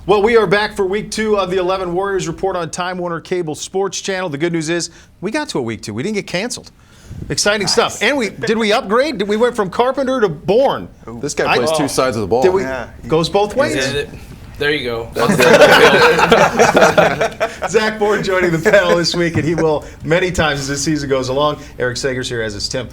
Well, we are back for week 2 of the 11 Warriors Report on Time Warner Cable Sports Channel. The good news is we got to a week 2. We didn't get canceled. Exciting stuff. And did we upgrade? We went from Carpenter to Bourne. This guy plays two sides of the ball. Goes both ways. There you go. Zach Boren joining the panel this week, and he will many times as the season goes along. Eric Seger's here, as is Tim.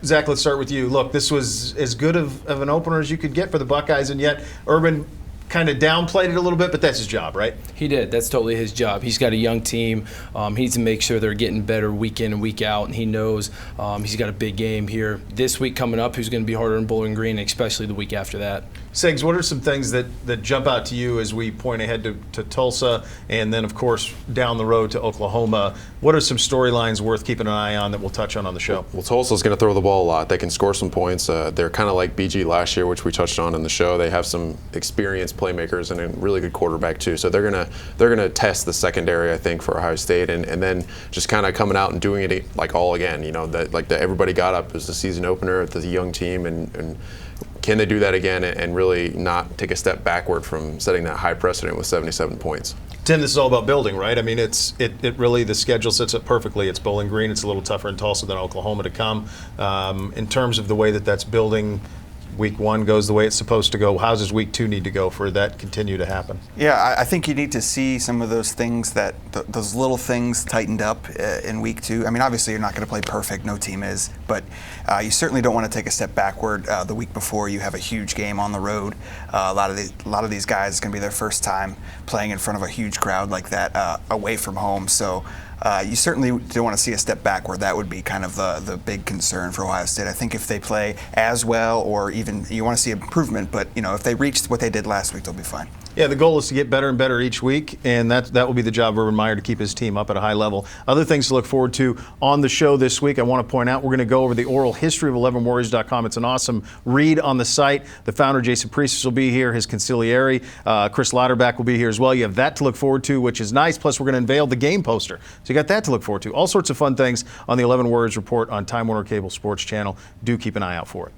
Zach, let's start with you. Look, this was as good of an opener as you could get for the Buckeyes, and yet Urban kind of downplayed it a little bit, but that's his job, right? He did. That's totally his job. He's got a young team. He needs to make sure they're getting better week in and week out, and he knows he's got a big game here this week coming up, who's going to be harder in Bowling Green, especially the week after that. Segs, what are some things that jump out to you as we point ahead to Tulsa and then, of course, down the road to Oklahoma? What are some storylines worth keeping an eye on that we'll touch on the show? Well, Tulsa's going to throw the ball a lot. They can score some points. They're kind of like BG last year, which we touched on in the show. They have some experienced playmakers and a really good quarterback too. So they're gonna test the secondary, I think, for Ohio State, and then just kind of coming out and doing it like all again. You know, that everybody got up as the season opener with the young team, and can they do that again and really not take a step backward from setting that high precedent with 77 points? Tim, this is all about building, right? I mean, it really, the schedule sets up perfectly. It's Bowling Green. It's a little tougher in Tulsa than Oklahoma to come. In terms of the way that's building, week 1 goes the way it's supposed to go. How does week 2 need to go for that continue to happen? Yeah, I think you need to see some of those things those little things tightened up in week 2. I mean, obviously you're not going to play perfect, no team is, but you certainly don't want to take a step backward. The week before you have a huge game on the road. A lot of these guys, it's going to be their first time playing in front of a huge crowd like that away from home. So you certainly don't want to see a step backward. That would be kind of the big concern for Ohio State. I think if they play as well, or even you want to see improvement, but if they reach what they did last week, they'll be fine. Yeah, the goal is to get better and better each week, and that will be the job of Urban Meyer, to keep his team up at a high level. Other things to look forward to on the show this week, I want to point out, we're going to go over the oral history of 11warriors.com. It's an awesome read on the site. The founder, Jason Priestley, will be here. His consigliere, Chris Lauterbach, will be here as well. You have that to look forward to, which is nice. Plus, we're going to unveil the game poster. So you got that to look forward to. All sorts of fun things on the 11 Warriors Report on Time Warner Cable Sports Channel. Do keep an eye out for it.